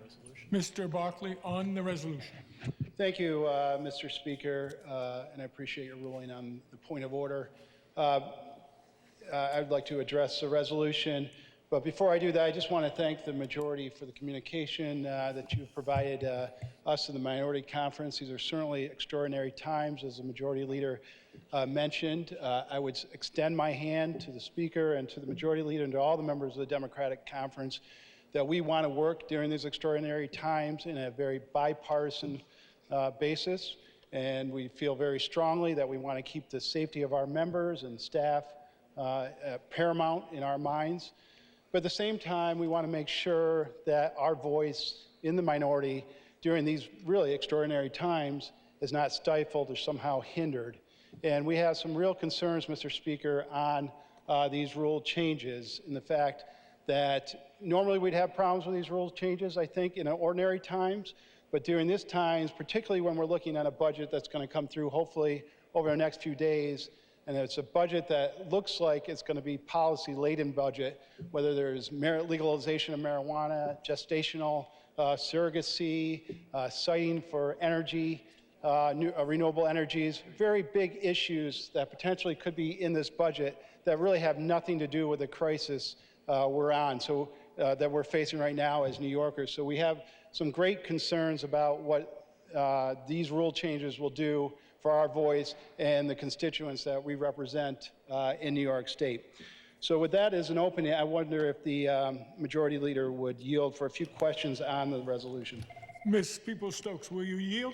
resolution. Mr. Barclay, on the resolution. Thank you, Mr. Speaker, and I appreciate your ruling on the point of order. I'd like to address the resolution, but before I do that, I just want to thank the majority for the communication that you've provided us in the Minority Conference. These are certainly extraordinary times, as the Majority Leader mentioned. I would extend my hand to the Speaker and to the Majority Leader and to all the members of the Democratic Conference that we want to work during these extraordinary times in a very bipartisan basis, and we feel very strongly that we want to keep the safety of our members and staff paramount in our minds. But at the same time, we want to make sure that our voice in the minority during these really extraordinary times is not stifled or somehow hindered. And we have some real concerns, Mr. Speaker, on these rule changes, and the fact that normally we'd have problems with these rule changes, I think, in ordinary times. But during this times, particularly when we're looking at a budget that's going to come through hopefully over the next few days, and it's a budget that looks like it's going to be policy-laden budget, whether there's legalization of marijuana, gestational surrogacy, citing for energy, renewable energies, very big issues that potentially could be in this budget that really have nothing to do with the crisis we're on, so that we're facing right now as New Yorkers. So we have some great concerns about what these rule changes will do for our voice and the constituents that we represent in New York State. So with that as an opening, I wonder if the Majority Leader would yield for a few questions on the resolution. Ms. Peoples-Stokes, will you yield?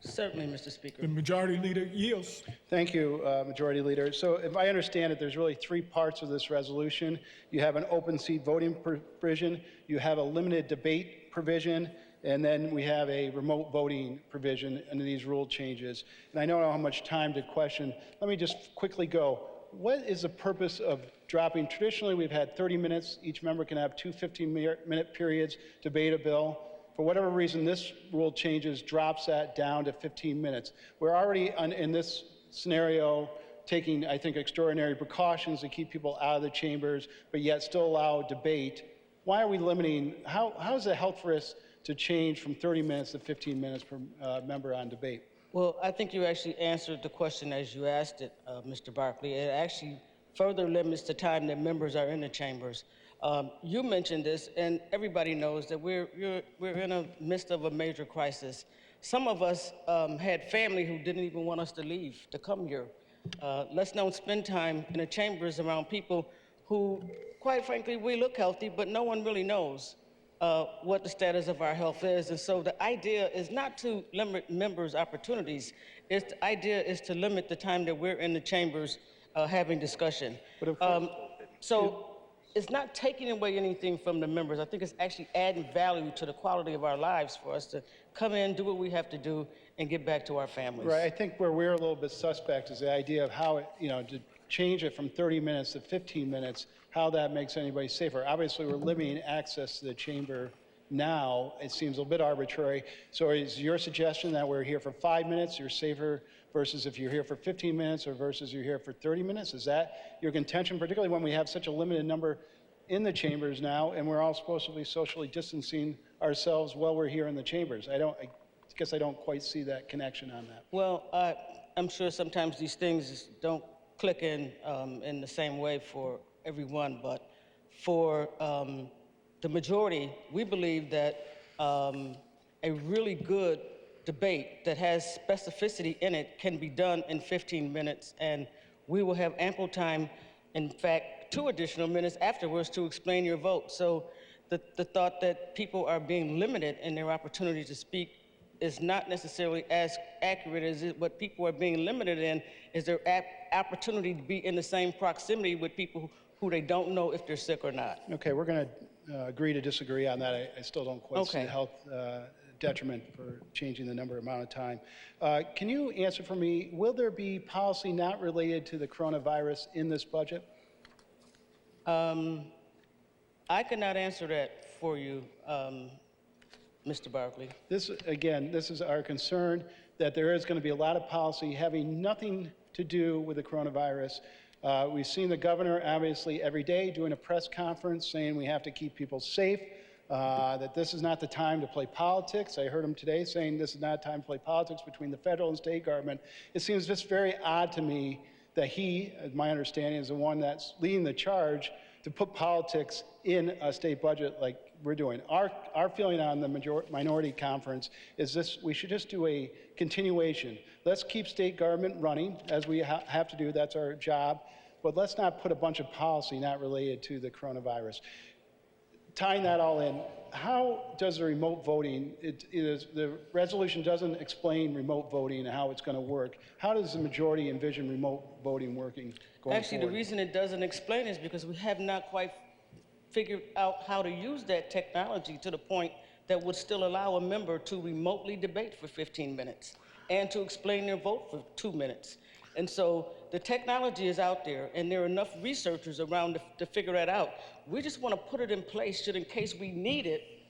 Certainly, Mr. Speaker. The Majority Leader yields. Thank you, Majority Leader. So if I understand it, there's really three parts of this resolution. You have an open seat voting provision, you have a limited debate provision, and then we have a remote voting provision under these rule changes. And I don't know how much time to question. Let me just quickly go. What is the purpose of dropping? Traditionally, we've had 30 minutes. Each member can have two 15-minute periods to debate a bill. For whatever reason, this rule changes, drops that down to 15 minutes. We're already in this scenario taking, I think, extraordinary precautions to keep people out of the chambers, but yet still allow debate. Why are we limiting? How does it help for us to change from 30 minutes to 15 minutes per member on debate? Well, I think you actually answered the question as you asked it, Mr. Barclay. It actually further limits the time that members are in the chambers. You mentioned this, and everybody knows that we're in the midst of a major crisis. Some of us had family who didn't even want us to leave, to come here. Let's not spend time in the chambers around people who, quite frankly, we look healthy, but no one really knows what the status of our health is. And so the idea is not to limit members' opportunities. The idea is to limit the time that we're in the chambers having discussion. But of course, So it's not taking away anything from the members. I think it's actually adding value to the quality of our lives for us to come in, do what we have to do, and get back to our families. right, I think where we're a little bit suspect is the idea of how, to change it from 30 minutes to 15 minutes, how that makes anybody safer. Obviously, we're limiting access to the chamber now. It seems a bit arbitrary. So is your suggestion that we're here for 5 minutes, you're safer, versus if you're here for 15 minutes or versus you're here for 30 minutes? Is that your contention, particularly when we have such a limited number in the chambers now and we're all supposed to be socially distancing ourselves while we're here in the chambers? I guess I don't quite see that connection on that. Well, I'm sure sometimes these things don't click in the same way for everyone, but for the majority, we believe that a really good debate that has specificity in it can be done in 15 minutes, and we will have ample time, in fact, 2 additional minutes afterwards to explain your vote. So the thought that people are being limited in their opportunity to speak is not necessarily as accurate as what people are being limited in is their opportunity to be in the same proximity with people who they don't know if they're sick or not. Okay, we're going to agree to disagree on that. I still don't quite see the health detriment for changing the amount of time. Can you answer for me, will there be policy not related to the coronavirus in this budget? I cannot answer that for you, Mr. Barclay. This is our concern, that there is going to be a lot of policy having nothing to do with the coronavirus. We've seen the governor, obviously, every day doing a press conference saying we have to keep people safe. that this is not the time to play politics. I heard him today saying this is not a time to play politics between the federal and state government. It seems just very odd to me that he, as my understanding, is the one that's leading the charge to put politics in a state budget like we're doing. Our feeling on the minority conference is this: we should just do a continuation. Let's keep state government running as we have to do. That's our job. But let's not put a bunch of policy not related to the coronavirus. Tying that all in, how does the remote voting, the resolution doesn't explain remote voting and how it's going to work. How does the majority envision remote voting working going Actually, forward? the reason it doesn't explain is because we have not quite figured out how to use that technology to the point that would still allow a member to remotely debate for 15 minutes and to explain their vote for 2 minutes. And so the technology is out there, and there are enough researchers around to figure that out. We just want to put it in place should, in case we need it,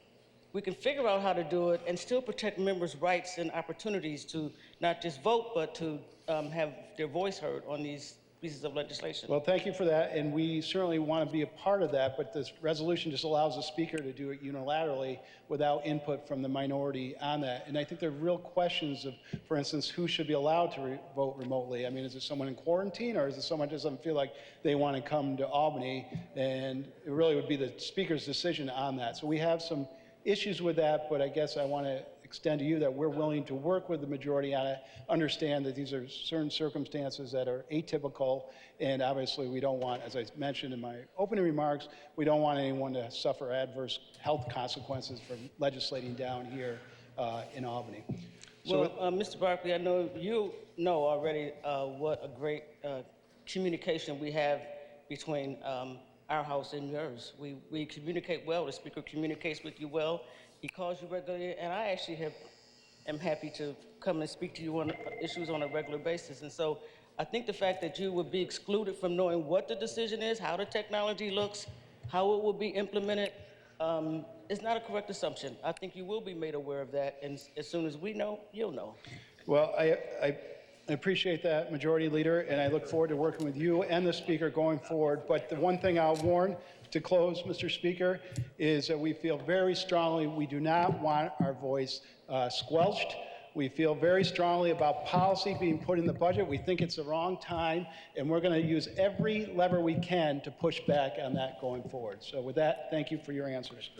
we can figure out how to do it and still protect members' rights and opportunities to not just vote, but to have their voice heard on these pieces of legislation. Well, thank you for that, and we certainly want to be a part of that, but this resolution just allows the speaker to do it unilaterally without input from the minority on that. And I think there are real questions of, for instance, who should be allowed to vote remotely. I mean, is it someone in quarantine, or is it someone who doesn't feel like they want to come to Albany? And it really would be the speaker's decision on that. So we have some issues with that, but I guess I want to extend to you that we're willing to work with the majority on it, understand that these are certain circumstances that are atypical, and obviously we don't want, as I mentioned in my opening remarks, we don't want anyone to suffer adverse health consequences from legislating down here in Albany. Well, Mr. Barclay, I know you know already what a great communication we have between our house and yours. We communicate well. The speaker communicates with you well. He calls you regularly, and I actually am happy to come and speak to you on issues on a regular basis. And so I think the fact that you would be excluded from knowing what the decision is, how the technology looks, how it will be implemented, is not a correct assumption. I think you will be made aware of that, and as soon as we know, you'll know. Well, I appreciate that, Majority Leader, and I look forward to working with you and the Speaker going forward. But the one thing I'll warn to close, Mr. Speaker, is that we feel very strongly we do not want our voice squelched. We feel very strongly about policy being put in the budget. We think it's the wrong time, and we're going to use every lever we can to push back on that going forward. So with that, thank you for your answers.